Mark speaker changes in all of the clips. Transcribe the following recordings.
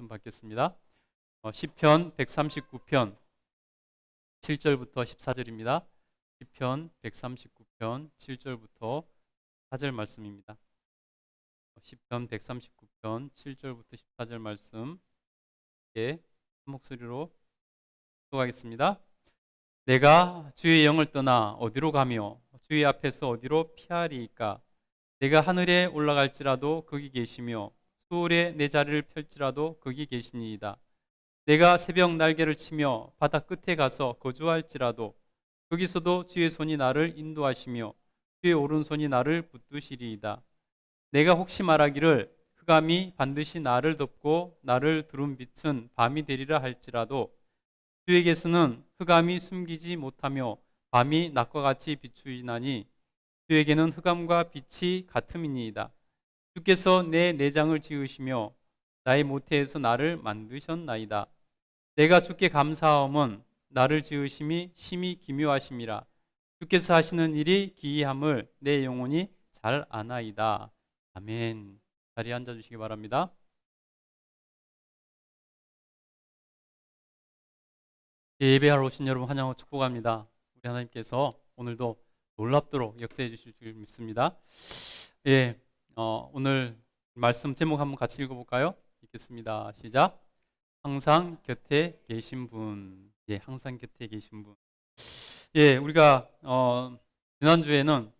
Speaker 1: 받겠습니다. 시편 139편 7절부터 14절입니다. 시편 139편 7절부터 14절 말씀입니다. 시편 139편 7절부터 14절 말씀 한 목소리로讀하겠습니다. 내가 주의 영을 떠나 어디로 가며 주의 앞에서 어디로 피하리이까? 내가 하늘에 올라갈지라도 거기 계시며 수월에 내 자리를 펼지라도 거기 계시니이다. 내가 새벽 날개를 치며 바다 끝에 가서 거주할지라도 거기서도 주의 손이 나를 인도하시며 주의 오른손이 나를 붙드시리이다. 내가 혹시 말하기를 흑암이 반드시 나를 덮고 나를 두른 빛은 밤이 되리라 할지라도 주에게서는 흑암이 숨기지 못하며 밤이 낮과 같이 비추이나니 주에게는 흑암과 빛이 같음이니이다. 주께서 내 내장을 지으시며 나의 모태에서 나를 만드셨나이다. 내가 주께 감사함은 나를 지으심이 심히 기묘하심이라. 주께서 하시는 일이 기이함을 내 영혼이 잘 아나이다. 아멘. 자리에 앉아주시기 바랍니다. 예배하러 오신 여러분 환영하고 축복합니다. 우리 하나님께서 오늘도 놀랍도록 역사해 주실 줄 믿습니다. 오늘 말씀 제목 한번 같이 읽어볼까요? 읽겠습니다. 시작. 항상 곁에 계신 분. 항상 곁에 계신 분. 우리가 지난주에는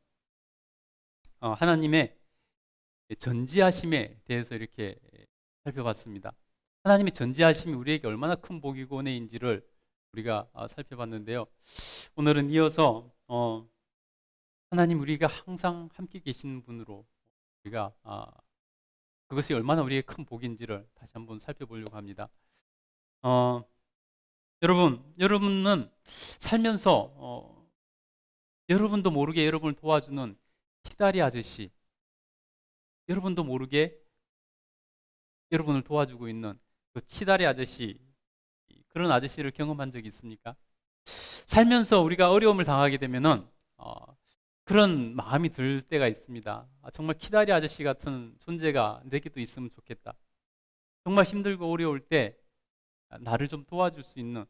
Speaker 1: 하나님의 전지하심에 대해서 이렇게 살펴봤습니다. 하나님의 전지하심이 우리에게 얼마나 큰 복이고 은혜인지를 우리가 살펴봤는데요. 오늘은 이어서 하나님 우리가 항상 함께 계시는 분으로 우리가 그것이 얼마나 우리에게 큰 복인지를 다시 한번 살펴보려고 합니다. 여러분은 살면서 여러분도 모르게 여러분을 도와주는 키다리 아저씨, 여러분도 모르게 여러분을 도와주고 있는 그 키다리 아저씨, 그런 아저씨를 경험한 적이 있습니까? 살면서 우리가 어려움을 당하게 되면은 그런 마음이 들 때가 있습니다. 정말 키다리 아저씨 같은 존재가 내게도 있으면 좋겠다. 정말 힘들고 어려울 때 나를 좀 도와줄 수 있는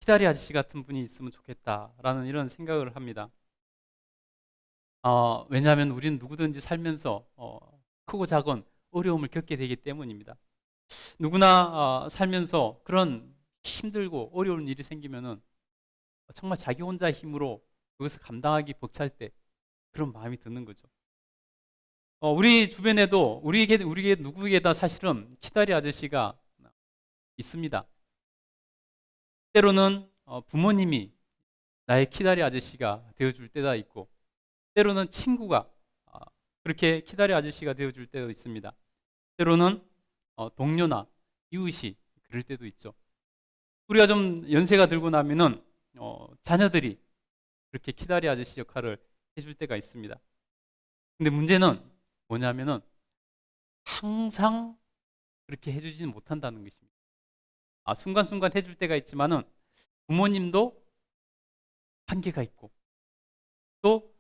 Speaker 1: 키다리 아저씨 같은 분이 있으면 좋겠다라는 이런 생각을 합니다. 왜냐하면 우리는 누구든지 살면서 크고 작은 어려움을 겪게 되기 때문입니다. 누구나 살면서 그런 힘들고 어려운 일이 생기면은 정말 자기 혼자 힘으로 그것을 감당하기 벅찰 때 그런 마음이 드는 거죠. 우리 주변에도 우리에게 누구에게다 사실은 키다리 아저씨가 있습니다. 때로는 부모님이 나의 키다리 아저씨가 되어줄 때가 있고, 때로는 친구가 그렇게 키다리 아저씨가 되어줄 때도 있습니다. 때로는 동료나 이웃이 그럴 때도 있죠. 우리가 좀 연세가 들고 나면은 자녀들이 그렇게 키다리 아저씨 역할을 해줄 때가 있습니다. 근데 문제는 뭐냐면은 항상 그렇게 해주지는 못한다는 것입니다. 순간순간 해줄 때가 있지만은 부모님도 한계가 있고, 또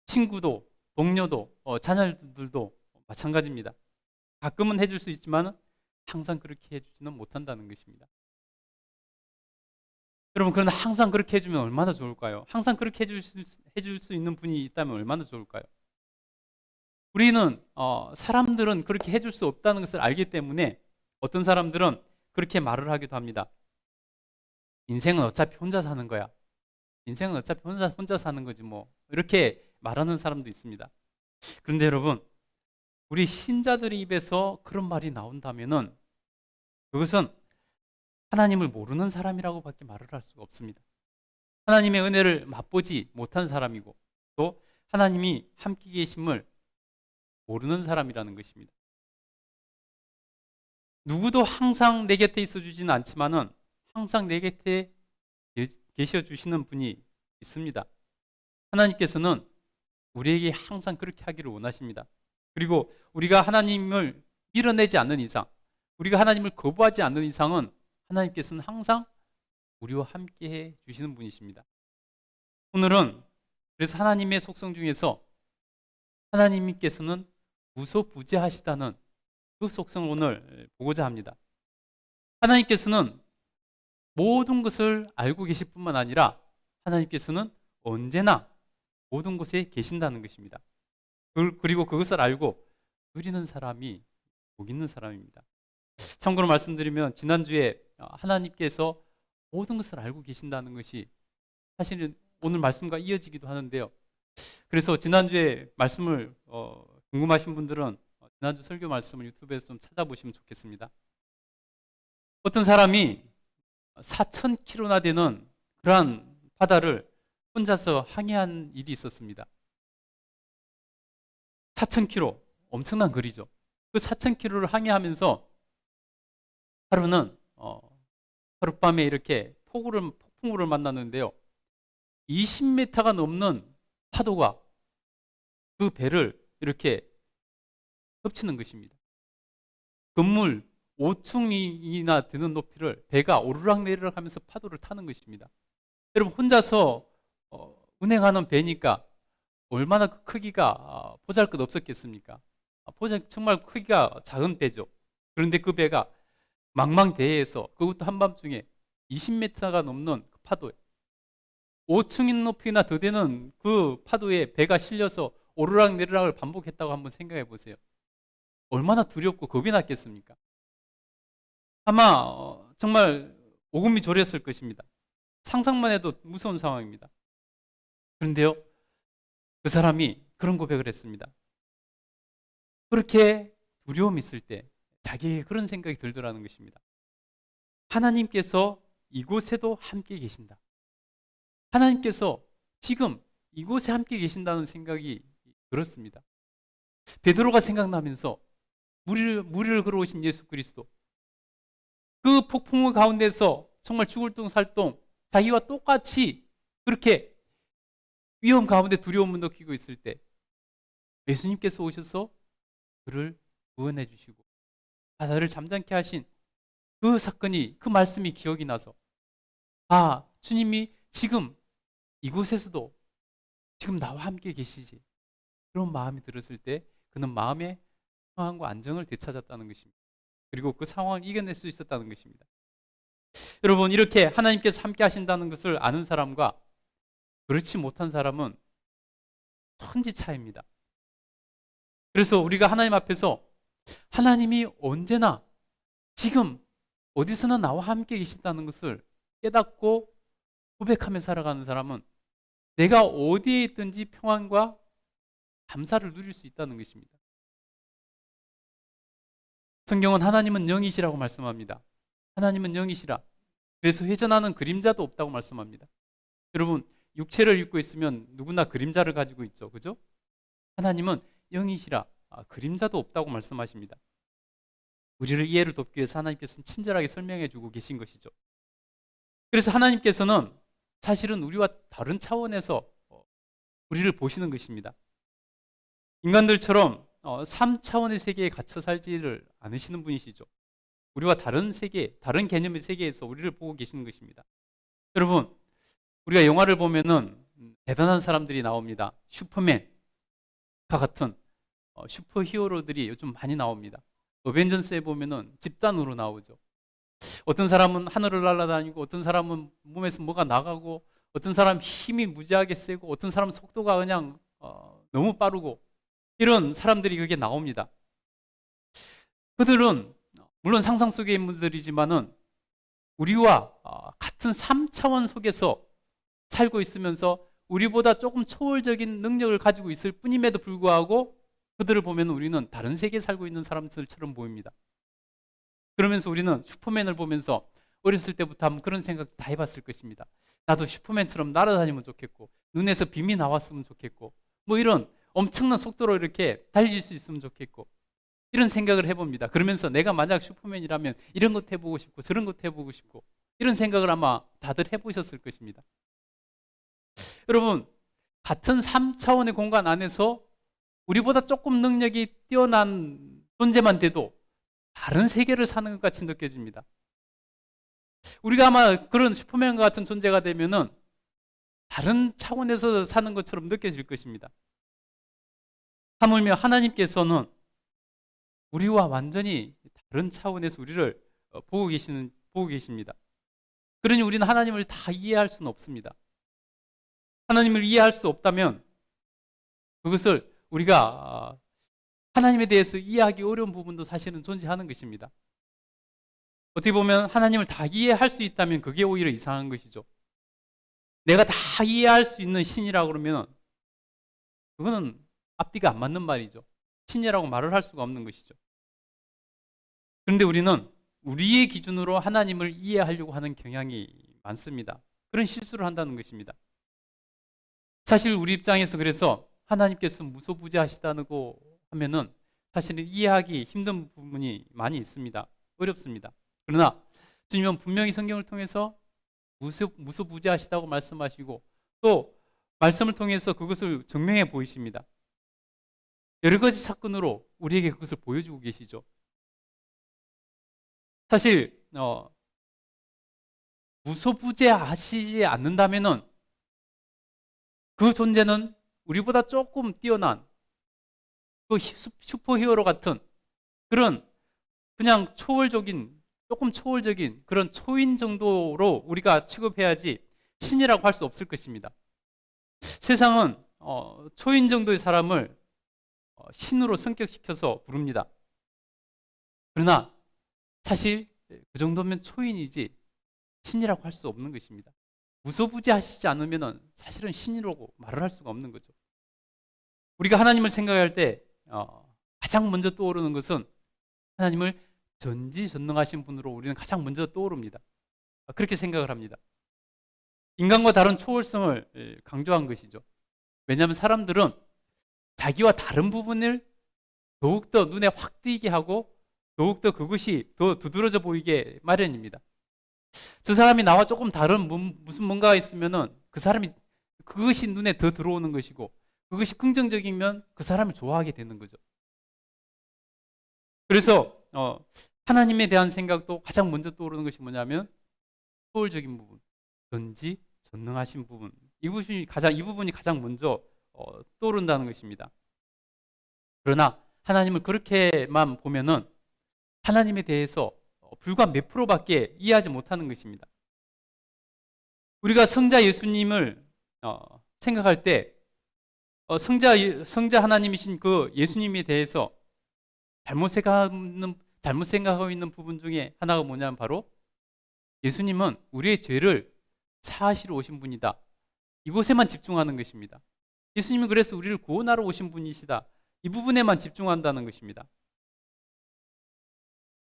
Speaker 1: 친구도 동료도 자녀들도 마찬가지입니다. 가끔은 해줄 수 있지만은 항상 그렇게 해주지는 못한다는 것입니다. 여러분, 그런데 항상 그렇게 해주면 얼마나 좋을까요? 항상 그렇게 해줄 수 있는 분이 있다면 얼마나 좋을까요? 우리는 사람들은 그렇게 해줄 수 없다는 것을 알기 때문에 어떤 사람들은 그렇게 말을 하기도 합니다. 인생은 어차피 혼자 사는 거야. 인생은 어차피 혼자 사는 거지 뭐. 이렇게 말하는 사람도 있습니다. 그런데 여러분, 우리 신자들의 입에서 그런 말이 나온다면은 그것은 하나님을 모르는 사람이라고밖에 말을 할 수가 없습니다. 하나님의 은혜를 맛보지 못한 사람이고, 또 하나님이 함께 계심을 모르는 사람이라는 것입니다. 누구도 항상 내 곁에 있어 주지는 않지만은 항상 내 곁에 계셔 주시는 분이 있습니다. 하나님께서는 우리에게 항상 그렇게 하기를 원하십니다. 그리고 우리가 하나님을 밀어내지 않는 이상, 우리가 하나님을 거부하지 않는 이상은 하나님께서는 항상 우리와 함께 해 주시는 분이십니다. 오늘은 그래서 하나님의 속성 중에서 하나님께서는 무소부재하시다는 그 속성을 오늘 보고자 합니다. 하나님께서는 모든 것을 알고 계실 뿐만 아니라 하나님께서는 언제나 모든 곳에 계신다는 것입니다. 그리고 그것을 알고 누리는 사람이 복 있는 사람입니다. 참고로 말씀드리면 지난주에 하나님께서 모든 것을 알고 계신다는 것이 사실은 오늘 말씀과 이어지기도 하는데요. 그래서 지난주에 말씀을 궁금하신 분들은 지난주 설교 말씀을 유튜브에서 좀 찾아보시면 좋겠습니다. 어떤 사람이 4,000km나 되는 그러한 바다를 혼자서 항해한 일이 있었습니다. 4,000km, 엄청난 거리죠. 그 4,000km를 항해하면서 하루는 하룻밤에 이렇게 폭풍우를 만났는데요. 20m가 넘는 파도가 그 배를 이렇게 덮치는 것입니다. 건물 5층이나 되는 높이를 배가 오르락내리락 하면서 파도를 타는 것입니다. 여러분, 혼자서 운행하는 배니까 얼마나 그 크기가 보잘것 없었겠습니까? 정말 크기가 작은 배죠. 그런데 그 배가 망망대해에서, 그것도 한밤중에 20m가 넘는 그 파도에 5층인 높이나 더 되는 그 파도에 배가 실려서 오르락내리락을 반복했다고 한번 생각해 보세요. 얼마나 두렵고 겁이 났겠습니까? 아마 정말 오금이 저렸을 것입니다. 상상만 해도 무서운 상황입니다. 그런데요, 그 사람이 그런 고백을 했습니다. 그렇게 두려움이 있을 때 자기에게 그런 생각이 들더라는 것입니다. 하나님께서 이곳에도 함께 계신다. 하나님께서 지금 이곳에 함께 계신다는 생각이 들었습니다. 베드로가 생각나면서 무리를 걸어오신 예수 그리스도, 그 폭풍우 가운데서 정말 죽을 둥 살 둥 자기와 똑같이 그렇게 위험 가운데 두려움을 느끼고 있을 때 예수님께서 오셔서 그를 구원해 주시고 바다를 잠잠케 하신 그 사건이, 그 말씀이 기억이 나서, 아, 주님이 지금 이곳에서도 지금 나와 함께 계시지, 그런 마음이 들었을 때 그는 마음의 평안과 안정을 되찾았다는 것입니다. 그리고 그 상황을 이겨낼 수 있었다는 것입니다. 여러분, 이렇게 하나님께서 함께 하신다는 것을 아는 사람과 그렇지 못한 사람은 천지 차이입니다. 그래서 우리가 하나님 앞에서 하나님이 언제나 지금 어디서나 나와 함께 계신다는 것을 깨닫고 고백하며 살아가는 사람은 내가 어디에 있든지 평안과 감사를 누릴 수 있다는 것입니다. 성경은 하나님은 영이시라고 말씀합니다. 하나님은 영이시라. 그래서 회전하는 그림자도 없다고 말씀합니다. 여러분, 육체를 입고 있으면 누구나 그림자를 가지고 있죠. 그죠? 하나님은 영이시라. 그림자도 없다고 말씀하십니다. 우리를 이해를 돕기 위해서 하나님께서는 친절하게 설명해 주고 계신 것이죠. 그래서 하나님께서는 사실은 우리와 다른 차원에서 우리를 보시는 것입니다. 인간들처럼 3차원의 세계에 갇혀 살지를 않으시는 분이시죠. 우리와 다른 세계, 다른 개념의 세계에서 우리를 보고 계시는 것입니다. 여러분, 우리가 영화를 보면은 대단한 사람들이 나옵니다. 슈퍼맨과 같은 슈퍼 히어로들이 요즘 많이 나옵니다. 어벤져스에 보면은 집단으로 나오죠. 어떤 사람은 하늘을 날아다니고, 어떤 사람은 몸에서 뭐가 나가고, 어떤 사람 힘이 무지하게 세고, 어떤 사람 속도가 그냥 너무 빠르고, 이런 사람들이 그게 나옵니다. 그들은 물론 상상 속의 인물들이지만은 우리와 같은 3차원 속에서 살고 있으면서 우리보다 조금 초월적인 능력을 가지고 있을 뿐임에도 불구하고 그들을 보면 우리는 다른 세계에 살고 있는 사람들처럼 보입니다. 그러면서 우리는 슈퍼맨을 보면서 어렸을 때부터 한번 그런 생각 다 해봤을 것입니다. 나도 슈퍼맨처럼 날아다니면 좋겠고, 눈에서 빛이 나왔으면 좋겠고, 뭐 이런 엄청난 속도로 이렇게 달릴 수 있으면 좋겠고, 이런 생각을 해봅니다. 그러면서 내가 만약 슈퍼맨이라면 이런 것 해보고 싶고 저런 것 해보고 싶고, 이런 생각을 아마 다들 해보셨을 것입니다. 여러분, 같은 3차원의 공간 안에서 우리보다 조금 능력이 뛰어난 존재만 돼도 다른 세계를 사는 것 같이 느껴집니다. 우리가 아마 그런 슈퍼맨과 같은 존재가 되면은 다른 차원에서 사는 것처럼 느껴질 것입니다. 하물며 하나님께서는 우리와 완전히 다른 차원에서 우리를 보고 계시는 보고 계십니다. 그러니 우리는 하나님을 다 이해할 수는 없습니다. 하나님을 이해할 수 없다면 그것을 우리가 하나님에 대해서 이해하기 어려운 부분도 사실은 존재하는 것입니다. 어떻게 보면 하나님을 다 이해할 수 있다면 그게 오히려 이상한 것이죠. 내가 다 이해할 수 있는 신이라고 그러면 그거는 앞뒤가 안 맞는 말이죠. 신이라고 말을 할 수가 없는 것이죠. 그런데 우리는 우리의 기준으로 하나님을 이해하려고 하는 경향이 많습니다. 그런 실수를 한다는 것입니다. 사실 우리 입장에서 그래서 하나님께서 무소부재하시다고 하면은 사실은 이해하기 힘든 부분이 많이 있습니다. 어렵습니다. 그러나 주님은 분명히 성경을 통해서 무소부재하시다고 말씀하시고 또 말씀을 통해서 그것을 증명해 보이십니다. 여러 가지 사건으로 우리에게 그것을 보여주고 계시죠. 사실 무소부재하시지 않는다면은 그 존재는 우리보다 조금 뛰어난 그 슈퍼히어로 같은 그런 그냥 조금 초월적인 그런 초인 정도로 우리가 취급해야지 신이라고 할 수 없을 것입니다. 세상은 초인 정도의 사람을 신으로 성격시켜서 부릅니다. 그러나 사실 그 정도면 초인이지 신이라고 할 수 없는 것입니다. 무소부재하시지 않으면 사실은 신이라고 말을 할 수가 없는 거죠. 우리가 하나님을 생각할 때 가장 먼저 떠오르는 것은 하나님을 전지전능하신 분으로 우리는 가장 먼저 떠오릅니다. 그렇게 생각을 합니다. 인간과 다른 초월성을 강조한 것이죠. 왜냐하면 사람들은 자기와 다른 부분을 더욱더 눈에 확 띄게 하고 더욱더 그것이 더 두드러져 보이게 마련입니다. 저 사람이 나와 조금 다른 무슨 뭔가가 있으면은 그 사람이 그것이 눈에 더 들어오는 것이고 그것이 긍정적이면 그 사람을 좋아하게 되는 거죠. 그래서 하나님에 대한 생각도 가장 먼저 떠오르는 것이 뭐냐면 초월적인 부분, 전지전능하신 부분, 이 부분이 가장 먼저 떠오른다는 것입니다. 그러나 하나님을 그렇게만 보면은 하나님에 대해서 불과 몇 프로밖에 이해하지 못하는 것입니다. 우리가 성자 예수님을 생각할 때 성자 하나님이신 그 예수님에 대해서 잘못 생각하고 있는 부분 중에 하나가 뭐냐면 바로 예수님은 우리의 죄를 사하시러 오신 분이다. 이곳에만 집중하는 것입니다. 예수님은 그래서 우리를 구원하러 오신 분이시다. 이 부분에만 집중한다는 것입니다.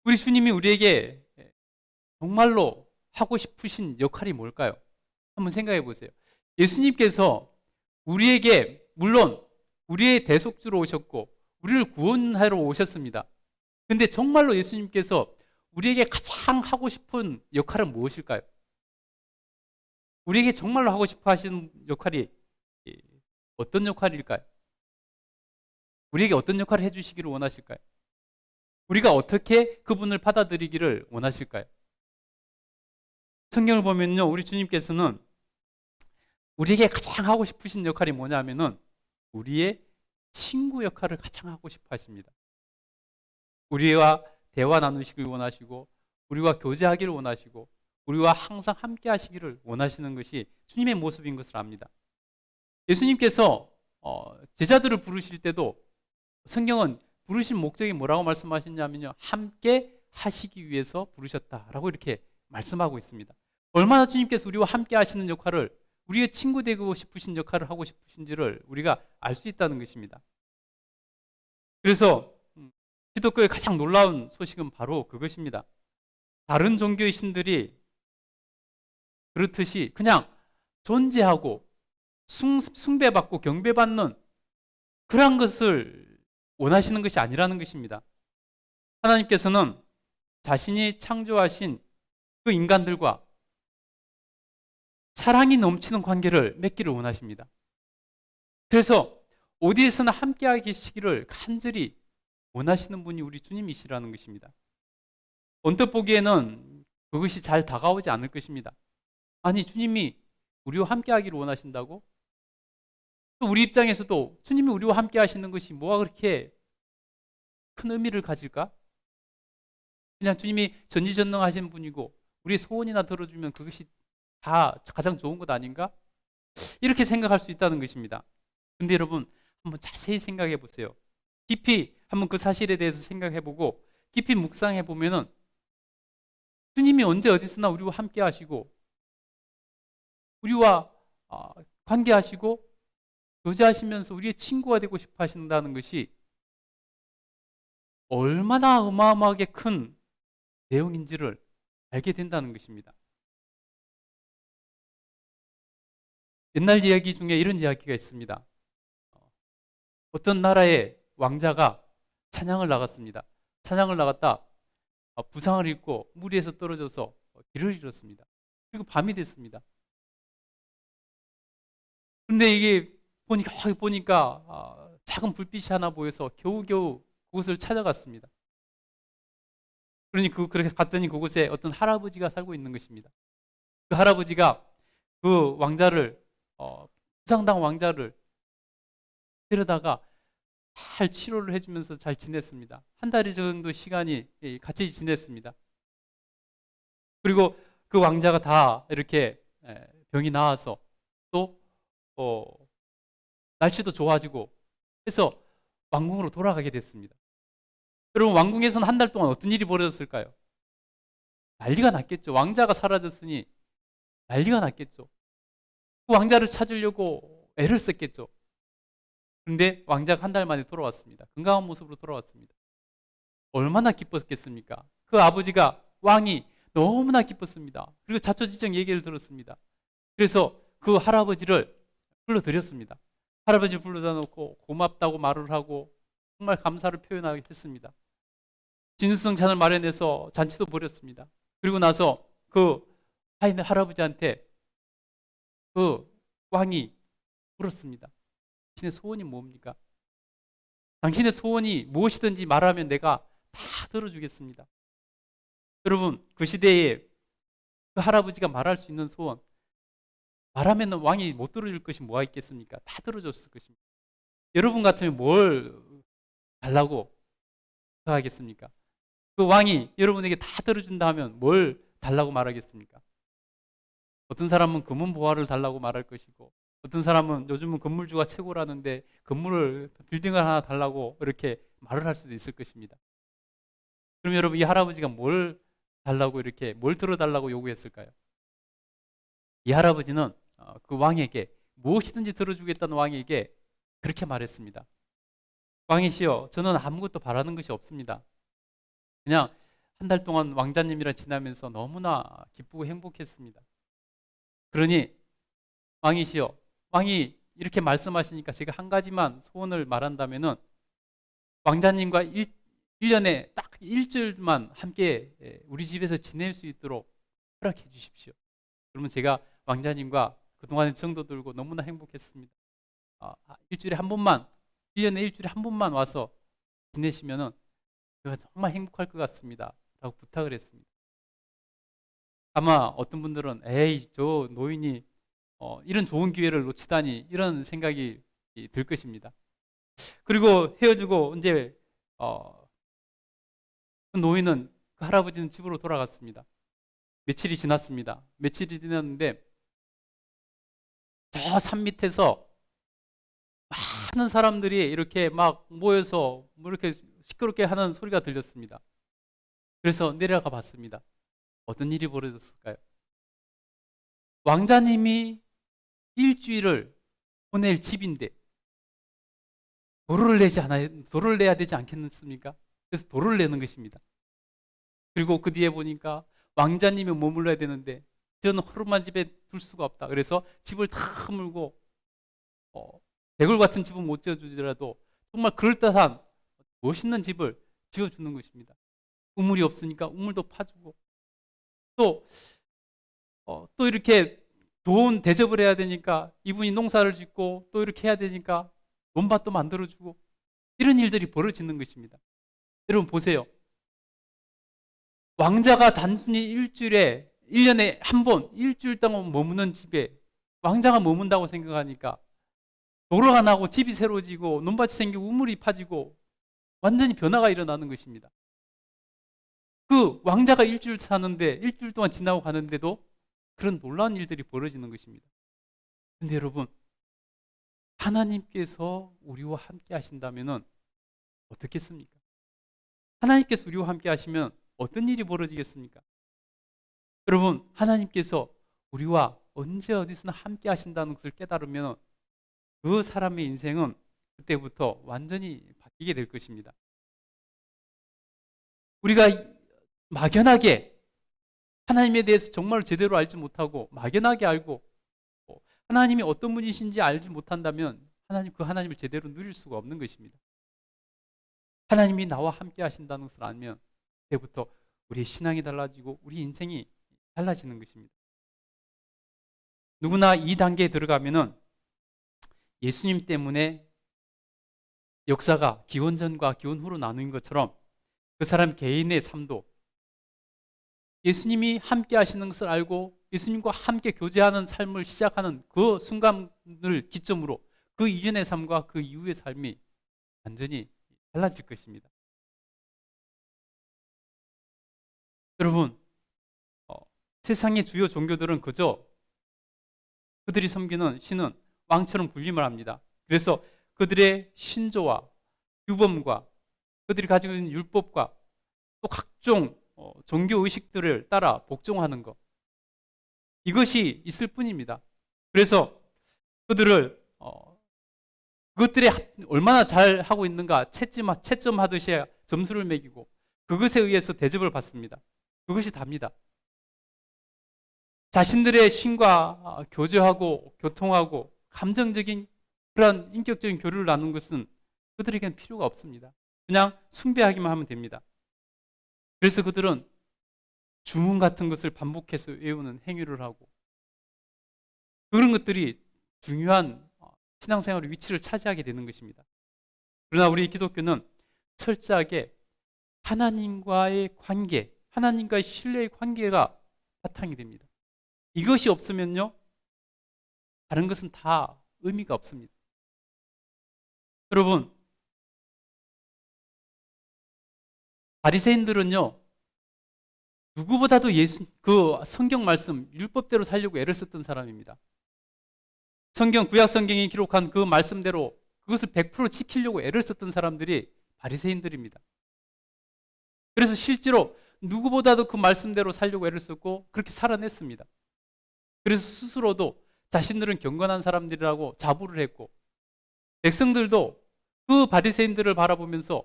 Speaker 1: 우리 주님이 우리에게 정말로 하고 싶으신 역할이 뭘까요? 한번 생각해 보세요. 예수님께서 우리에게 물론 우리의 대속주로 오셨고 우리를 구원하러 오셨습니다. 그런데 정말로 예수님께서 우리에게 가장 하고 싶은 역할은 무엇일까요? 우리에게 정말로 하고 싶어 하시는 역할이 어떤 역할일까요? 우리에게 어떤 역할을 해주시기를 원하실까요? 우리가 어떻게 그분을 받아들이기를 원하실까요? 성경을 보면요, 우리 주님께서는 우리에게 가장 하고 싶으신 역할이 뭐냐 하면은 우리의 친구 역할을 가장 하고 싶어 하십니다. 우리와 대화 나누시길 원하시고 우리와 교제하기를 원하시고 우리와 항상 함께 하시기를 원하시는 것이 주님의 모습인 것을 압니다. 예수님께서 제자들을 부르실 때도 성경은 부르신 목적이 뭐라고 말씀하셨냐면요, 함께 하시기 위해서 부르셨다라고 이렇게 말씀하고 있습니다. 얼마나 주님께서 우리와 함께 하시는 역할을, 우리의 친구 되고 싶으신 역할을 하고 싶으신지를 우리가 알 수 있다는 것입니다. 그래서 기독교의 가장 놀라운 소식은 바로 그것입니다. 다른 종교의 신들이 그렇듯이 그냥 존재하고 숭배받고 경배받는 그러한 것을 원하시는 것이 아니라는 것입니다. 하나님께서는 자신이 창조하신 그 인간들과 사랑이 넘치는 관계를 맺기를 원하십니다. 그래서 어디에서나 함께하게 계시기를 간절히 원하시는 분이 우리 주님이시라는 것입니다. 언뜻 보기에는 그것이 잘 다가오지 않을 것입니다. 아니, 주님이 우리와 함께하기를 원하신다고? 또 우리 입장에서도 주님이 우리와 함께 하시는 것이 뭐가 그렇게 큰 의미를 가질까? 그냥 주님이 전지전능하신 분이고 우리의 소원이나 들어주면 그것이 다 가장 좋은 것 아닌가? 이렇게 생각할 수 있다는 것입니다. 근데 여러분, 한번 자세히 생각해 보세요. 깊이 한번 그 사실에 대해서 생각해 보고 깊이 묵상해 보면은 주님이 언제 어디서나 우리와 함께 하시고 우리와 관계하시고 교제하시면서 우리의 친구가 되고 싶어 하신다는 것이 얼마나 어마어마하게 큰 내용인지를 알게 된다는 것입니다. 옛날 이야기 중에 이런 이야기가 있습니다. 어떤 나라의 왕자가 찬양을 나갔습니다. 찬양을 나갔다 부상을 입고 무리에서 떨어져서 길을 잃었습니다. 그리고 밤이 됐습니다. 근데 이게 보니까 작은 불빛이 하나 보여서 겨우겨우 그곳을 찾아갔습니다. 그렇게 갔더니 그곳에 어떤 할아버지가 살고 있는 것입니다. 그 할아버지가 그 왕자를 부상당한 왕자를 데려다가 잘 치료를 해주면서 잘 지냈습니다. 한 달 정도 시간이 같이 지냈습니다. 그리고 그 왕자가 다 이렇게 병이 나아서 또 날씨도 좋아지고 해서 왕궁으로 돌아가게 됐습니다. 여러분, 왕궁에서는 한 달 동안 어떤 일이 벌어졌을까요? 난리가 났겠죠. 왕자가 사라졌으니 난리가 났겠죠. 그 왕자를 찾으려고 애를 썼겠죠. 그런데 왕자가 한 달 만에 돌아왔습니다. 건강한 모습으로 돌아왔습니다. 얼마나 기뻤겠습니까? 그 아버지가, 왕이 너무나 기뻤습니다. 그리고 자초지종 얘기를 들었습니다. 그래서 그 할아버지를 불러들였습니다. 할아버지 불러다 놓고 고맙다고 말을 하고 정말 감사를 표현하게 했습니다. 진수성찬을 마련해서 잔치도 벌였습니다. 그리고 나서 그 할아버지한테 그 왕이 물었습니다. 당신의 소원이 뭡니까? 당신의 소원이 무엇이든지 말하면 내가 다 들어주겠습니다. 여러분, 그 시대에 그 할아버지가 말할 수 있는 소원, 말하면 왕이 못 들어줄 것이 뭐가 있겠습니까? 다 들어줬을 것입니다. 여러분 같으면 뭘 달라고 하겠습니까? 그 왕이 여러분에게 다 들어준다 하면 뭘 달라고 말하겠습니까? 어떤 사람은 금은 보화를 달라고 말할 것이고, 어떤 사람은 요즘은 건물주가 최고라는데 빌딩을 하나 달라고 이렇게 말을 할 수도 있을 것입니다. 그럼 여러분, 이 할아버지가 뭘 들어달라고 요구했을까요? 이 할아버지는 그 왕에게, 무엇이든지 들어주겠다는 왕에게 그렇게 말했습니다. 왕이시여, 저는 아무것도 바라는 것이 없습니다. 그냥 한 달 동안 왕자님이랑 지나면서 너무나 기쁘고 행복했습니다. 그러니 왕이시여, 왕이 이렇게 말씀하시니까 제가 한 가지만 소원을 말한다면은 왕자님과 1년에 딱 일주일만 함께 우리 집에서 지낼 수 있도록 허락해 주십시오. 그러면 제가 왕자님과 그동안의 정도 들고 너무나 행복했습니다. 일주일에 한 번만, 1년에 일주일에 한 번만 와서 지내시면은 제가 정말 행복할 것 같습니다. 라고 부탁을 했습니다. 아마 어떤 분들은 에이, 저 노인이 이런 좋은 기회를 놓치다니, 이런 생각이 들 것입니다. 그리고 헤어지고 이제 그 노인은, 그 할아버지는 집으로 돌아갔습니다. 며칠이 지났습니다. 며칠이 지났는데 저 산 밑에서 많은 사람들이 이렇게 막 모여서 뭐 이렇게 시끄럽게 하는 소리가 들렸습니다. 그래서 내려가 봤습니다. 어떤 일이 벌어졌을까요? 왕자님이 일주일을 보낼 집인데 도로를 내야 되지 않겠습니까? 그래서 도로를 내는 것입니다. 그리고 그 뒤에 보니까 왕자님이 머물러야 되는데 저는 하루만 집에 둘 수가 없다. 그래서 집을 다 물고 대골 같은 집은 못 지어주더라도 정말 그럴듯한 멋있는 집을 지어주는 것입니다. 우물이 없으니까 우물도 파주고 또 이렇게 좋은 대접을 해야 되니까 이분이 농사를 짓고 또 이렇게 해야 되니까 논밭도 만들어주고, 이런 일들이 벌어지는 것입니다. 여러분 보세요. 왕자가 단순히 1년에 한 번, 일주일 동안 머무는 집에 왕자가 머문다고 생각하니까 도로가 나고 집이 새로워지고 논밭이 생기고 우물이 파지고 완전히 변화가 일어나는 것입니다. 그 왕자가 일주일 사는데 일주일 동안 지나고 가는데도 그런 놀라운 일들이 벌어지는 것입니다. 근데 여러분, 하나님께서 우리와 함께 하신다면 어떻겠습니까? 하나님께서 우리와 함께 하시면 어떤 일이 벌어지겠습니까? 여러분, 하나님께서 우리와 언제 어디서나 함께 하신다는 것을 깨달으면 그 사람의 인생은 그때부터 완전히 바뀌게 될 것입니다. 우리가 막연하게 하나님에 대해서 정말 제대로 알지 못하고 막연하게 알고 하나님이 어떤 분이신지 알지 못한다면 그 하나님을 제대로 누릴 수가 없는 것입니다. 하나님이 나와 함께 하신다는 것을 알면 그때부터 우리의 신앙이 달라지고 우리 인생이 달라지는 것입니다. 누구나 이 단계에 들어가면은 예수님 때문에 역사가 기원 전과 기원 후로 나누는 것처럼 그 사람 개인의 삶도 예수님이 함께 하시는 것을 알고 예수님과 함께 교제하는 삶을 시작하는 그 순간을 기점으로 그 이전의 삶과 그 이후의 삶이 완전히 달라질 것입니다. 여러분, 세상의 주요 종교들은 그저 그들이 섬기는 신은 왕처럼 군림을 합니다. 그래서 그들의 신조와 규범과 그들이 가지고 있는 율법과 또 각종 종교 의식들을 따라 복종하는 것, 이것이 있을 뿐입니다. 그래서 그들을 그것들이 얼마나 잘 하고 있는가 채점하듯이 점수를 매기고 그것에 의해서 대접을 받습니다. 그것이 답니다. 자신들의 신과 교제하고 교통하고 감정적인 그런 인격적인 교류를 나누는 것은 그들에게는 필요가 없습니다. 그냥 숭배하기만 하면 됩니다. 그래서 그들은 주문 같은 것을 반복해서 외우는 행위를 하고 그런 것들이 중요한 신앙생활의 위치를 차지하게 되는 것입니다. 그러나 우리 기독교는 철저하게 하나님과의 관계, 하나님과의 신뢰의 관계가 바탕이 됩니다. 이것이 없으면요, 다른 것은 다 의미가 없습니다. 여러분, 바리새인들은요, 누구보다도 그 성경 말씀, 율법대로 살려고 애를 썼던 사람입니다. 구약 성경이 기록한 그 말씀대로 그것을 100% 지키려고 애를 썼던 사람들이 바리새인들입니다. 그래서 실제로 누구보다도 그 말씀대로 살려고 애를 썼고 그렇게 살아냈습니다. 그래서 스스로도 자신들은 경건한 사람들이라고 자부를 했고 백성들도 그 바리새인들을 바라보면서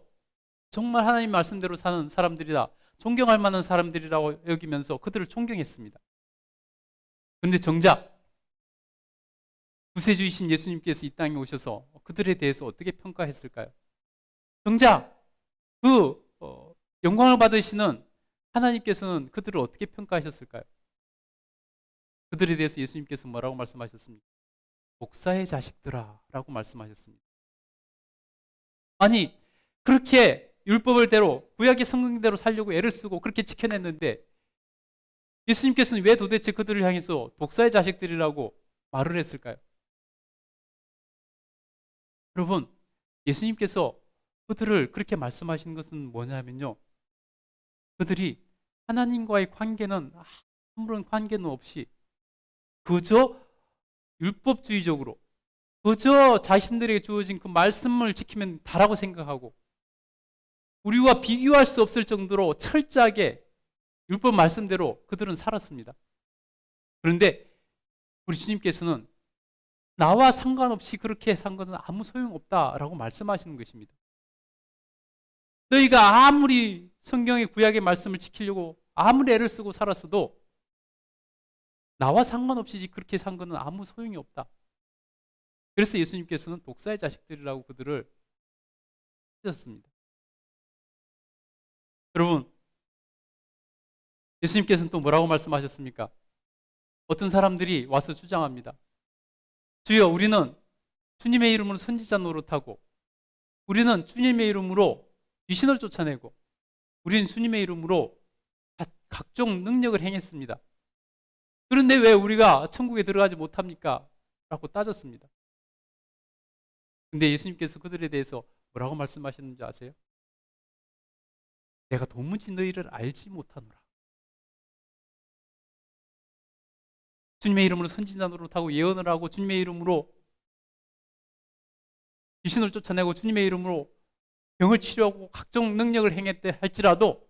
Speaker 1: 정말 하나님 말씀대로 사는 사람들이다, 존경할 만한 사람들이라고 여기면서 그들을 존경했습니다. 그런데 정작 구세주이신 예수님께서 이 땅에 오셔서 그들에 대해서 어떻게 평가했을까요? 정작 그 영광을 받으시는 하나님께서는 그들을 어떻게 평가하셨을까요? 그들에 대해서 예수님께서 뭐라고 말씀하셨습니까? 목사의 자식들아 라고 말씀하셨습니다. 아니, 그렇게 율법을 대로 구약의 성경대로 살려고 애를 쓰고 그렇게 지켜냈는데 예수님께서는 왜 도대체 그들을 향해서 독사의 자식들이라고 말을 했을까요? 여러분, 예수님께서 그들을 그렇게 말씀하시는 것은 뭐냐면요, 그들이 하나님과의 관계는 아무런 관계는 없이 그저 율법주의적으로 그저 자신들에게 주어진 그 말씀을 지키면 다라고 생각하고 우리와 비교할 수 없을 정도로 철저하게 율법 말씀대로 그들은 살았습니다. 그런데 우리 주님께서는 나와 상관없이 그렇게 산 것은 아무 소용없다라고 말씀하시는 것입니다. 너희가 아무리 성경의 구약의 말씀을 지키려고 아무리 애를 쓰고 살았어도 나와 상관없이 그렇게 산 것은 아무 소용이 없다. 그래서 예수님께서는 독사의 자식들이라고 그들을 하셨습니다. 여러분, 예수님께서는 또 뭐라고 말씀하셨습니까? 어떤 사람들이 와서 주장합니다. 주여, 우리는 주님의 이름으로 선지자 노릇하고 우리는 주님의 이름으로 귀신을 쫓아내고 우리는 주님의 이름으로 각종 능력을 행했습니다. 그런데 왜 우리가 천국에 들어가지 못합니까? 라고 따졌습니다. 근데 예수님께서 그들에 대해서 뭐라고 말씀하셨는지 아세요? 내가 도무지 너희를 알지 못하노라. 주님의 이름으로 선지자 노릇하고 예언을 하고 주님의 이름으로 귀신을 쫓아내고 주님의 이름으로 병을 치료하고 각종 능력을 행했대 할지라도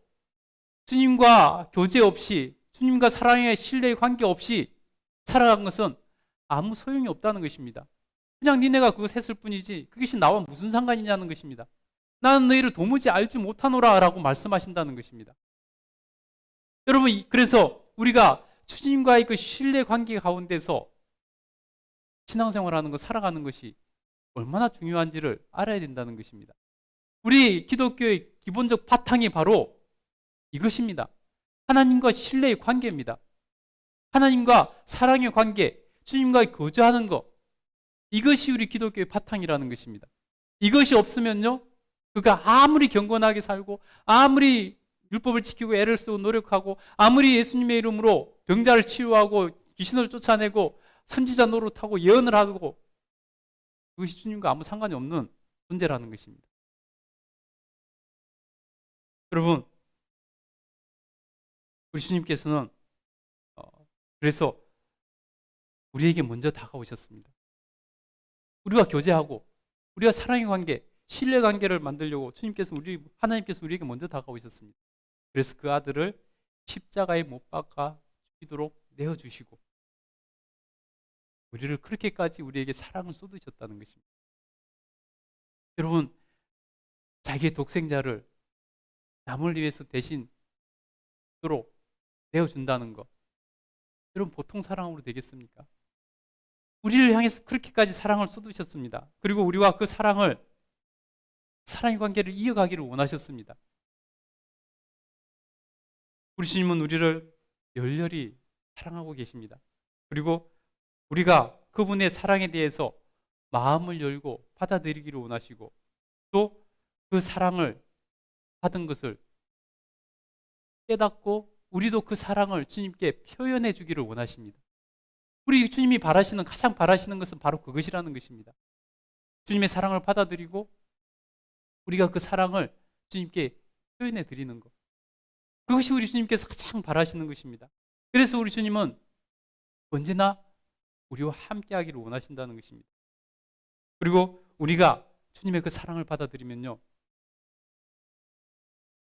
Speaker 1: 주님과 교제 없이 주님과 사랑의 신뢰의 관계 없이 살아간 것은 아무 소용이 없다는 것입니다. 그냥 니네가 그것 했을 뿐이지 그것이 나와 무슨 상관이냐는 것입니다. 나는 너희를 도무지 알지 못하노라 라고 말씀하신다는 것입니다. 여러분, 그래서 우리가 주님과의 그 신뢰 관계 가운데서 신앙생활하는 것, 살아가는 것이 얼마나 중요한지를 알아야 된다는 것입니다. 우리 기독교의 기본적 바탕이 바로 이것입니다. 하나님과 신뢰의 관계입니다. 하나님과 사랑의 관계, 주님과 교제하는 것, 이것이 우리 기독교의 바탕이라는 것입니다. 이것이 없으면요, 그가 아무리 경건하게 살고 아무리 율법을 지키고 애를 쓰고 노력하고 아무리 예수님의 이름으로 병자를 치유하고 귀신을 쫓아내고 선지자 노릇하고 예언을 하고 그것이 주님과 아무 상관이 없는 존재라는 것입니다. 여러분, 우리 주님께서는 그래서 우리에게 먼저 다가오셨습니다. 우리와 교제하고 우리와 사랑의 관계, 신뢰 관계를 만들려고 하나님께서 우리에게 먼저 다가오셨습니다. 그래서 그 아들을 십자가에 못 박아 죽이도록 내어주시고 우리를 그렇게까지 우리에게 사랑을 쏟으셨다는 것입니다. 여러분, 자기의 독생자를 남을 위해서 대신 도록 내어준다는 것, 여러분 보통 사랑으로 되겠습니까? 우리를 향해서 그렇게까지 사랑을 쏟으셨습니다. 그리고 우리와 그 사랑의 관계를 이어가기를 원하셨습니다. 우리 주님은 우리를 열렬히 사랑하고 계십니다. 그리고 우리가 그분의 사랑에 대해서 마음을 열고 받아들이기를 원하시고 또 그 사랑을 받은 것을 깨닫고 우리도 그 사랑을 주님께 표현해 주기를 원하십니다. 우리 주님이 가장 바라시는 것은 바로 그것이라는 것입니다. 주님의 사랑을 받아들이고 우리가 그 사랑을 주님께 표현해 드리는 것. 그것이 우리 주님께서 가장 바라시는 것입니다. 그래서 우리 주님은 언제나 우리와 함께 하기를 원하신다는 것입니다. 그리고 우리가 주님의 그 사랑을 받아들이면요,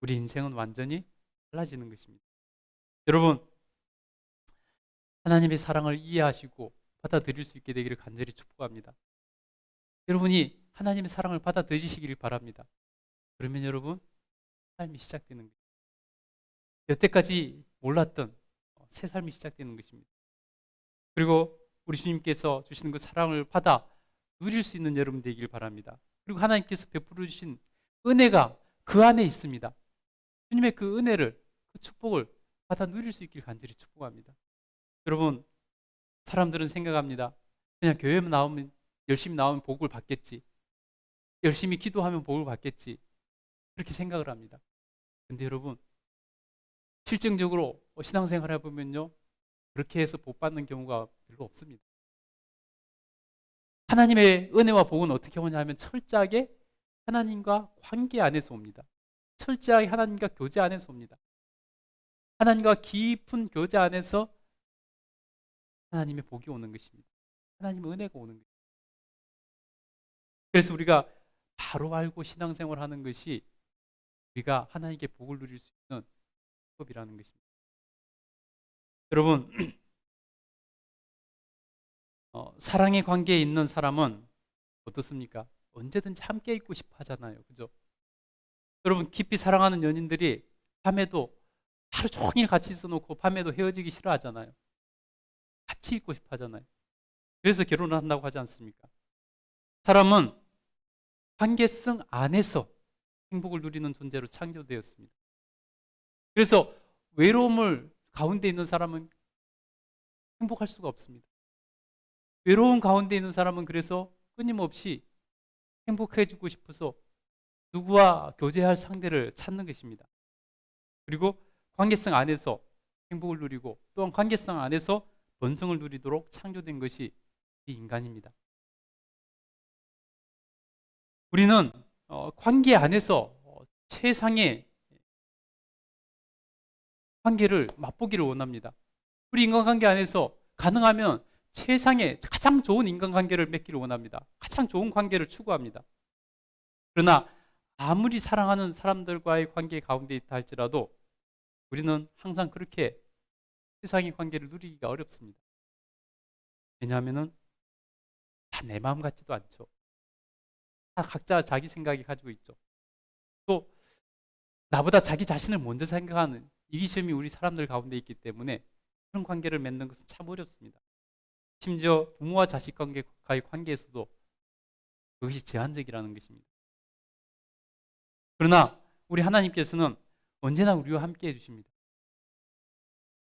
Speaker 1: 우리 인생은 완전히 달라지는 것입니다. 여러분, 하나님의 사랑을 이해하시고 받아들일 수 있게 되기를 간절히 축복합니다. 여러분이 하나님의 사랑을 받아들이시기를 바랍니다. 그러면 여러분, 삶이 시작되는 것입니다. 여태까지 몰랐던 새 삶이 시작되는 것입니다. 그리고 우리 주님께서 주시는 그 사랑을 받아 누릴 수 있는 여러분 되기를 바랍니다. 그리고 하나님께서 베풀어 주신 은혜가 그 안에 있습니다. 주님의 그 은혜를, 그 축복을 받아 누릴 수 있기를 간절히 축복합니다. 여러분, 사람들은 생각합니다. 그냥 교회만 나오면, 열심히 나오면 복을 받겠지, 열심히 기도하면 복을 받겠지, 그렇게 생각을 합니다. 근데 여러분, 실증적으로 신앙생활 해보면요, 그렇게 해서 복 받는 경우가 별로 없습니다. 하나님의 은혜와 복은 어떻게 오냐 하면 철저하게 하나님과 관계 안에서 옵니다. 철저하게 하나님과 교제 안에서 옵니다. 하나님과 깊은 교제 안에서 하나님의 복이 오는 것입니다. 하나님의 은혜가 오는 것입니다. 그래서 우리가 바로 알고 신앙생활 하는 것이 우리가 하나님께 복을 누릴 수 있는 방법이라는 것입니다. 여러분, 사랑의 관계에 있는 사람은 어떻습니까? 언제든지 함께 있고 싶어 하잖아요. 그죠? 여러분, 깊이 사랑하는 연인들이 밤에도 하루 종일 같이 있어 놓고 밤에도 헤어지기 싫어하잖아요. 같이 있고 싶어 하잖아요. 그래서 결혼을 한다고 하지 않습니까? 사람은 관계성 안에서 행복을 누리는 존재로 창조되었습니다. 그래서 외로움을 가운데 있는 사람은 행복할 수가 없습니다. 외로움 가운데 있는 사람은 그래서 끊임없이 행복해지고 싶어서 누구와 교제할 상대를 찾는 것입니다. 그리고 관계성 안에서 행복을 누리고 또한 관계성 안에서 번성을 누리도록 창조된 것이 이 인간입니다. 우리는 관계 안에서 최상의 관계를 맛보기를 원합니다. 우리 인간관계 안에서 가능하면 세상에 가장 좋은 인간관계를 맺기를 원합니다. 가장 좋은 관계를 추구합니다. 그러나 아무리 사랑하는 사람들과의 관계 가운데 있다 할지라도 우리는 항상 그렇게 세상의 관계를 누리기가 어렵습니다. 왜냐하면 다 내 마음 같지도 않죠. 다 각자 자기 생각이 가지고 있죠. 또 나보다 자기 자신을 먼저 생각하는 이기심이 우리 사람들 가운데 있기 때문에 그런 관계를 맺는 것은 참 어렵습니다. 심지어 부모와 자식 관계와의 관계에서도 그것이 제한적이라는 것입니다. 그러나 우리 하나님께서는 언제나 우리와 함께 해주십니다.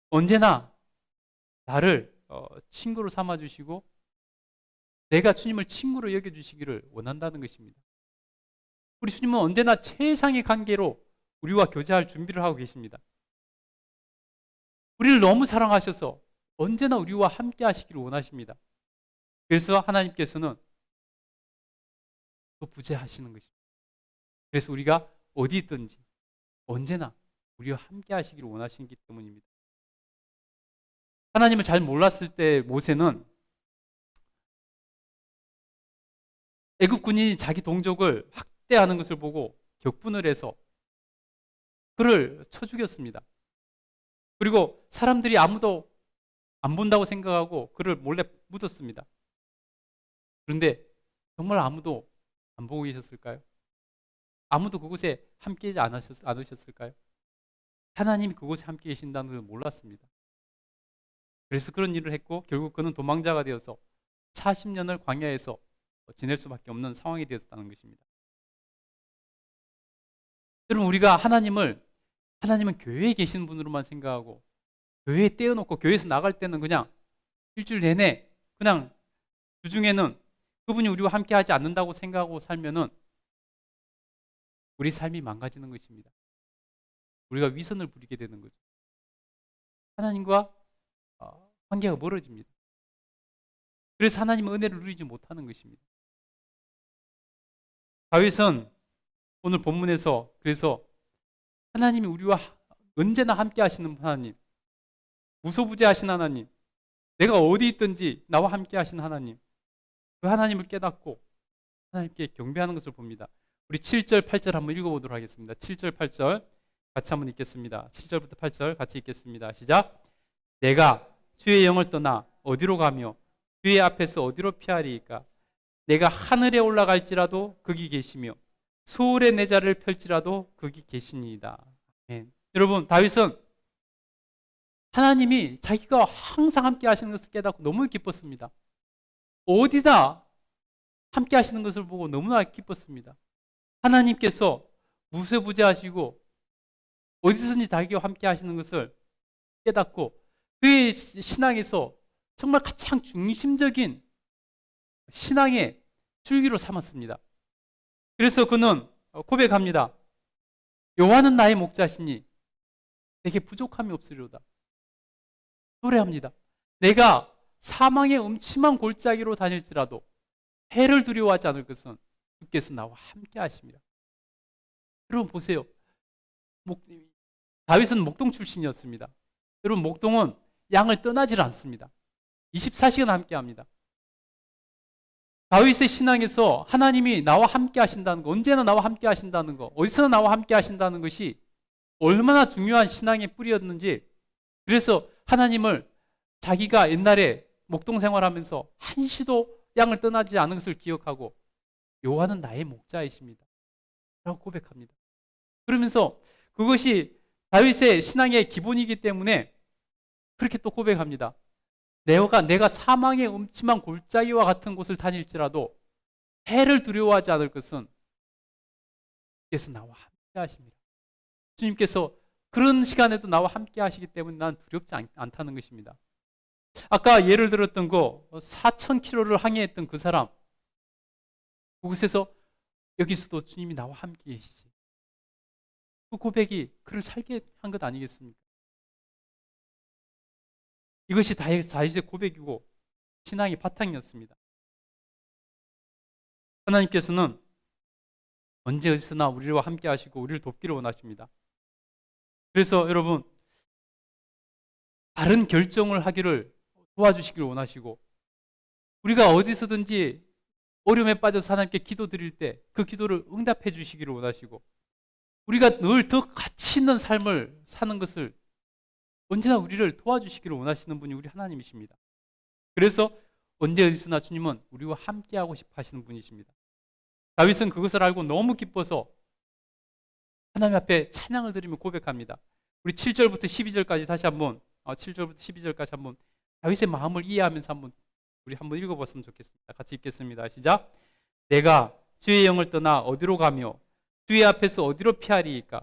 Speaker 1: 언제나 나를 친구로 삼아주시고 내가 주님을 친구로 여겨주시기를 원한다는 것입니다. 우리 주님은 언제나 최상의 관계로 우리와 교제할 준비를 하고 계십니다. 우리를 너무 사랑하셔서 언제나 우리와 함께 하시기를 원하십니다. 그래서 하나님께서는 또 부재하시는 것입니다. 그래서 우리가 어디 있든지 언제나 우리와 함께 하시기를 원하시기 때문입니다. 하나님을 잘 몰랐을 때 모세는 애굽 군인이 자기 동족을 학대하는 것을 보고 격분을 해서 그를 쳐 죽였습니다. 그리고 사람들이 아무도 안 본다고 생각하고 그를 몰래 묻었습니다. 그런데 정말 아무도 안 보고 계셨을까요? 아무도 그곳에 함께하지 않으셨을까요? 하나님이 그곳에 함께 계신다는 걸 몰랐습니다. 그래서 그런 일을 했고 결국 그는 도망자가 되어서 40년을 광야에서 지낼 수밖에 없는 상황이 되었다는 것입니다. 여러분, 우리가 하나님은 교회에 계신 분으로만 생각하고 교회에 떼어놓고 교회에서 나갈 때는 그냥 일주일 내내 그냥 주중에는 그분이 우리와 함께 하지 않는다고 생각하고 살면은 우리 삶이 망가지는 것입니다. 우리가 위선을 부리게 되는 거죠. 하나님과 관계가 멀어집니다. 그래서 하나님의 은혜를 누리지 못하는 것입니다. 다윗은 오늘 본문에서 그래서 하나님이 우리와 언제나 함께 하시는 하나님, 무소부재하신 하나님, 내가 어디 있든지 나와 함께 하신 하나님, 그 하나님을 깨닫고 하나님께 경배하는 것을 봅니다. 우리 7절, 8절 한번 읽어보도록 하겠습니다. 7절, 8절 같이 한번 읽겠습니다. 7절부터 8절 같이 읽겠습니다. 시작. 내가 주의 영을 떠나 어디로 가며 주의 앞에서 어디로 피하리이까? 내가 하늘에 올라갈지라도 거기 계시며 수월에 내 자리를 펼지라도 거기 계시니이다. 아멘. 여러분, 다윗은 하나님이 자기가 항상 함께 하시는 것을 깨닫고 너무 기뻤습니다. 어디다 함께 하시는 것을 보고 너무나 기뻤습니다. 하나님께서 무소부재하시고 어디서든지 자기와 함께 하시는 것을 깨닫고 그의 신앙에서 정말 가장 중심적인 신앙의 줄기로 삼았습니다. 그래서 그는 고백합니다. 여호와는 나의 목자시니 내게 부족함이 없으리로다. 노래합니다. 내가 사망의 음침한 골짜기로 다닐지라도 해를 두려워하지 않을 것은 주께서 나와 함께 하십니다. 여러분 보세요. 다윗은 목동 출신이었습니다. 여러분 목동은 양을 떠나질 않습니다. 24시간 함께 합니다. 다윗의 신앙에서 하나님이 나와 함께 하신다는 거, 언제나 나와 함께 하신다는 거, 어디서나 나와 함께 하신다는 것이 얼마나 중요한 신앙의 뿌리였는지, 그래서 하나님을 자기가 옛날에 목동 생활하면서 한시도 양을 떠나지 않은 것을 기억하고 여호와는 나의 목자이십니다 라고 고백합니다. 그러면서 그것이 다윗의 신앙의 기본이기 때문에 그렇게 또 고백합니다. 내가 사망의 음침한 골짜기와 같은 곳을 다닐지라도 해를 두려워하지 않을 것은 주께서 나와 함께 하십니다. 주님께서 그런 시간에도 나와 함께 하시기 때문에 난 두렵지 않다는 것입니다. 아까 예를 들었던 거 4,000km를 항해했던 그 사람, 그곳에서 여기서도 주님이 나와 함께 계시지. 그 고백이 그를 살게 한 것 아니겠습니까? 이것이 다윗의 고백이고 신앙의 바탕이었습니다. 하나님께서는 언제 어디서나 우리와 함께 하시고 우리를 돕기를 원하십니다. 그래서 여러분, 바른 결정을 하기를 도와주시길 원하시고, 우리가 어디서든지 어려움에 빠져서 하나님께 기도드릴 때 그 기도를 응답해 주시기를 원하시고, 우리가 늘 더 가치 있는 삶을 사는 것을 언제나 우리를 도와주시기를 원하시는 분이 우리 하나님이십니다. 그래서 언제 어디서나 주님은 우리와 함께하고 싶어 하시는 분이십니다. 다윗은 그것을 알고 너무 기뻐서 하나님 앞에 찬양을 드리며 고백합니다. 우리 7절부터 12절까지 다시 한번 7절부터 12절까지 한번 다윗의 마음을 이해하면서 우리 한번 읽어봤으면 좋겠습니다. 같이 읽겠습니다. 시작. 내가 주의 영을 떠나 어디로 가며 주의 앞에서 어디로 피하리이까?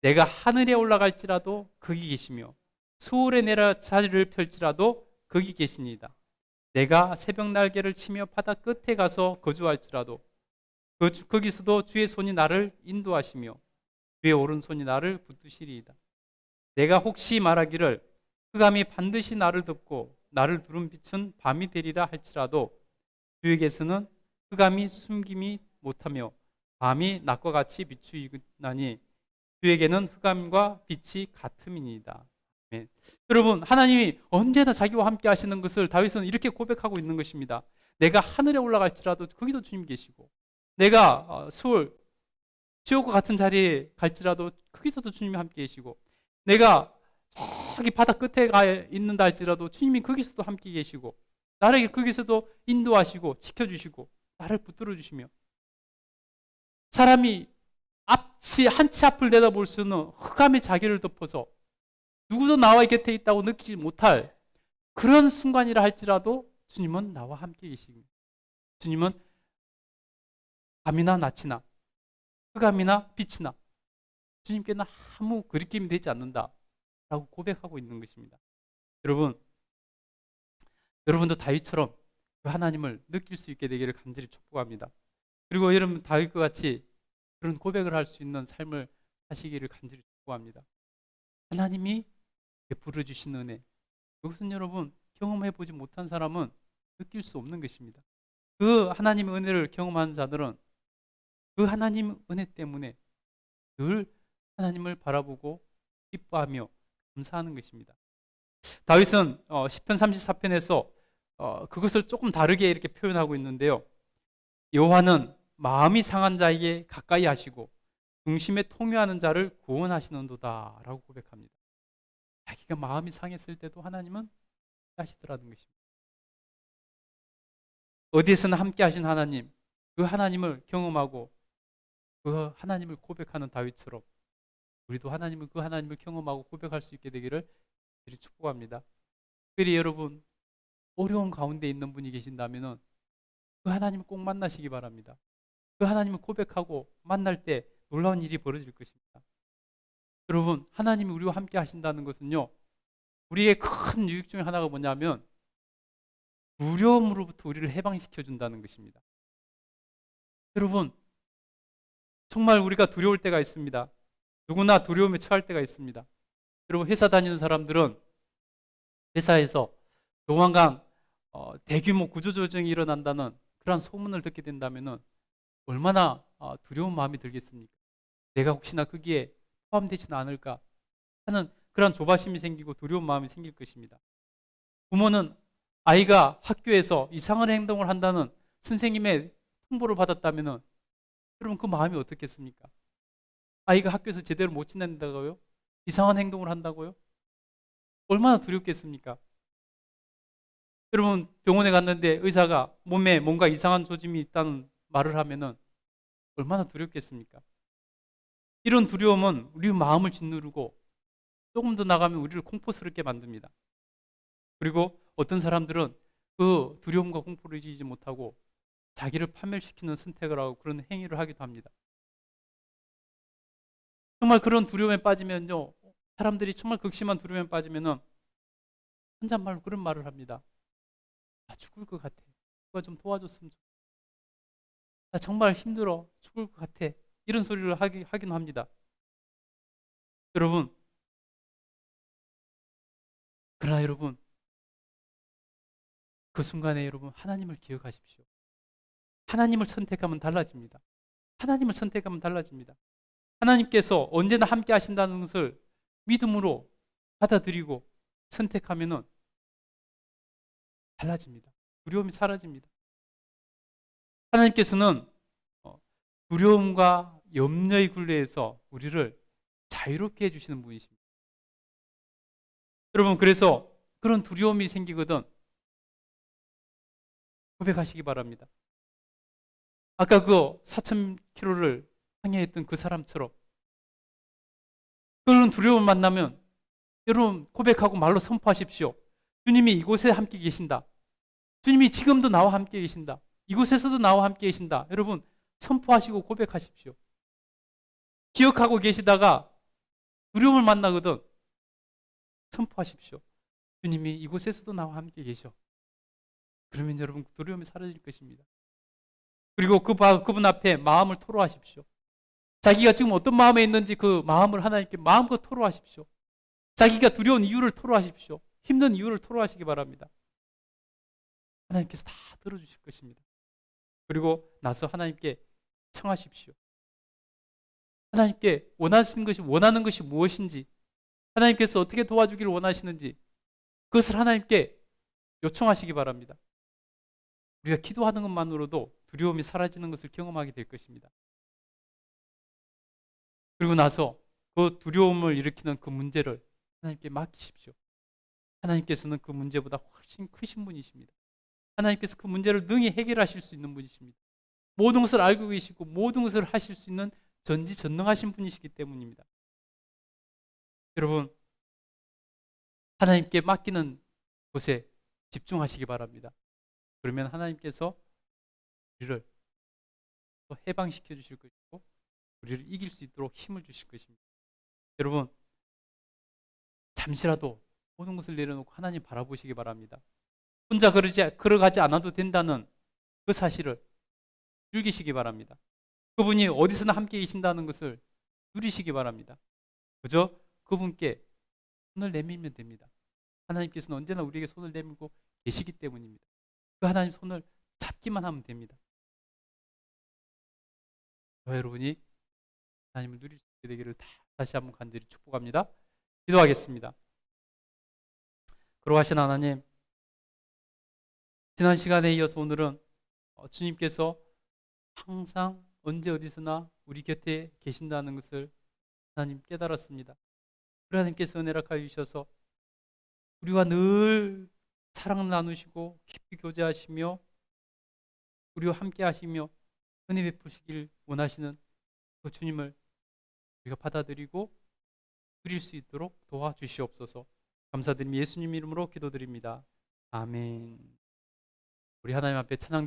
Speaker 1: 내가 하늘에 올라갈지라도 거기 계시며 수월에 내려 자리를 펼지라도 거기 계시니이다. 내가 새벽 날개를 치며 바다 끝에 가서 거주할지라도 거기서도 주의 손이 나를 인도하시며 주의 오른손이 나를 붙드시리이다. 내가 혹시 말하기를 흑암이 반드시 나를 덮고 나를 두른 빛은 밤이 되리라 할지라도 주에게서는 흑암이 숨김이 못하며 밤이 낮과 같이 비추이나니 주에게는 흑암과 빛이 같음이니이다. 네. 여러분, 하나님이 언제나 자기와 함께 하시는 것을 다윗은 이렇게 고백하고 있는 것입니다. 내가 하늘에 올라갈지라도 거기도 주님 계시고, 내가 수월 지옥과 같은 자리에 갈지라도 거기서도 주님이 함께 계시고, 내가 저기 바다 끝에 가 있는다 할지라도 주님이 거기서도 함께 계시고, 나를 거기서도 인도하시고 지켜주시고 나를 붙들어 주시며, 사람이 한 치 앞을 내다볼 수는 흑암의 자기를 덮어서 누구도 나와 곁에 있다고 느끼지 못할 그런 순간이라 할지라도 주님은 나와 함께 계십니다. 주님은 밤이나 낮이나 흑암이나 빛이나 주님께는 아무 거리낌이 되지 않는다라고 고백하고 있는 것입니다. 여러분도 다윗처럼 그 하나님을 느낄 수 있게 되기를 간절히 축복합니다. 그리고 여러분 다윗과 같이 그런 고백을 할 수 있는 삶을 사시기를 간절히 축복합니다. 하나님이 베풀어 주신 은혜, 그것은 여러분 경험해 보지 못한 사람은 느낄 수 없는 것입니다. 그 하나님의 은혜를 경험한 자들은 그 하나님 은혜 때문에 늘 하나님을 바라보고 기뻐하며 감사하는 것입니다. 다윗은 시편 34편에서 그것을 조금 다르게 이렇게 표현하고 있는데요. 여호와는 마음이 상한 자에게 가까이 하시고 중심에 통회하는 자를 구원하시는도다 라고 고백합니다. 자기가 마음이 상했을 때도 하나님은 하시더라는 것입니다. 어디에서나 함께 하신 하나님, 그 하나님을 경험하고 그 하나님을 고백하는 다윗처럼 우리도 그 하나님을 경험하고 고백할 수 있게 되기를 축복합니다. 특별히 여러분 어려운 가운데 있는 분이 계신다면 그 하나님을 꼭 만나시기 바랍니다. 그 하나님을 고백하고 만날 때 놀라운 일이 벌어질 것입니다. 여러분, 하나님이 우리와 함께 하신다는 것은요, 우리의 큰 유익 중에 하나가 뭐냐면 두려움으로부터 우리를 해방시켜 준다는 것입니다. 여러분, 정말 우리가 두려울 때가 있습니다. 누구나 두려움에 처할 때가 있습니다. 여러분, 회사 다니는 사람들은 회사에서 조만간 대규모 구조조정이 일어난다는 그런 소문을 듣게 된다면 얼마나 두려운 마음이 들겠습니까? 내가 혹시나 거기에 포함되지는 않을까 하는 그런 조바심이 생기고 두려운 마음이 생길 것입니다. 부모는 아이가 학교에서 이상한 행동을 한다는 선생님의 통보를 받았다면 여러분 그 마음이 어떻겠습니까? 아이가 학교에서 제대로 못 지낸다고요? 이상한 행동을 한다고요? 얼마나 두렵겠습니까? 여러분 병원에 갔는데 의사가 몸에 뭔가 이상한 조짐이 있다는 말을 하면은 얼마나 두렵겠습니까? 이런 두려움은 우리 마음을 짓누르고 조금 더 나가면 우리를 공포스럽게 만듭니다. 그리고 어떤 사람들은 그 두려움과 공포를 이기지 못하고 자기를 파멸시키는 선택을 하고 그런 행위를 하기도 합니다. 정말 그런 두려움에 빠지면요, 사람들이 정말 극심한 두려움에 빠지면은 혼잣말로 그런 말을 합니다. 나 죽을 것 같아. 누가 좀 도와줬으면 좋겠어. 나 정말 힘들어. 죽을 것 같아. 이런 소리를 하긴 합니다. 여러분, 그러나 여러분, 그 순간에 여러분 하나님을 기억하십시오. 하나님을 선택하면 달라집니다. 하나님을 선택하면 달라집니다. 하나님께서 언제나 함께 하신다는 것을 믿음으로 받아들이고 선택하면은 달라집니다. 두려움이 사라집니다. 하나님께서는 두려움과 염려의 굴레에서 우리를 자유롭게 해주시는 분이십니다. 여러분, 그래서 그런 두려움이 생기거든 고백하시기 바랍니다. 아까 그 4,000km를 항해했던 그 사람처럼 그런 두려움을 만나면 여러분 고백하고 말로 선포하십시오. 주님이 이곳에 함께 계신다. 주님이 지금도 나와 함께 계신다. 이곳에서도 나와 함께 계신다. 여러분 선포하시고 고백하십시오. 기억하고 계시다가 두려움을 만나거든 선포하십시오. 주님이 이곳에서도 나와 함께 계셔. 그러면 여러분 두려움이 사라질 것입니다. 그리고 그분 앞에 마음을 토로하십시오. 자기가 지금 어떤 마음에 있는지 그 마음을 하나님께 마음껏 토로하십시오. 자기가 두려운 이유를 토로하십시오. 힘든 이유를 토로하시기 바랍니다. 하나님께서 다 들어주실 것입니다. 그리고 나서 하나님께 청하십시오. 하나님께 원하는 것이 무엇인지, 하나님께서 어떻게 도와주기를 원하시는지 그것을 하나님께 요청하시기 바랍니다. 우리가 기도하는 것만으로도 두려움이 사라지는 것을 경험하게 될 것입니다. 그리고 나서 그 두려움을 일으키는 그 문제를 하나님께 맡기십시오. 하나님께서는 그 문제보다 훨씬 크신 분이십니다. 하나님께서 그 문제를 능히 해결하실 수 있는 분이십니다. 모든 것을 알고 계시고 모든 것을 하실 수 있는 전지전능하신 분이시기 때문입니다. 여러분, 하나님께 맡기는 곳에 집중하시기 바랍니다. 그러면 하나님께서 우리를 또 해방시켜 주실 것이고 우리를 이길 수 있도록 힘을 주실 것입니다. 여러분, 잠시라도 모든 것을 내려놓고 하나님 바라보시기 바랍니다. 혼자 걸어가지 않아도 된다는 그 사실을 즐기시기 바랍니다. 그분이 어디서나 함께 계신다는 것을 누리시기 바랍니다. 그저 그분께 손을 내밀면 됩니다. 하나님께서는 언제나 우리에게 손을 내밀고 계시기 때문입니다. 그 하나님 손을 잡기만 하면 됩니다. 저와 여러분이 하나님을 누릴 수 있게 되기를 다시 한번 간절히 축복합니다. 기도하겠습니다. 거룩하신 하나님, 지난 시간에 이어서 오늘은 주님께서 항상 언제 어디서나 우리 곁에 계신다는 것을 하나님 깨달았습니다. 하나님께서 은혜를 하여 주셔서 우리와 늘 사랑을 나누시고 깊이 교제하시며 우리와 함께 하시며 은혜 베푸시길 원하시는 그 주님을 우리가 받아들이고 누릴 수 있도록 도와주시옵소서. 감사드리며 예수님 이름으로 기도드립니다. 아멘. 우리 하나님 앞에 찬양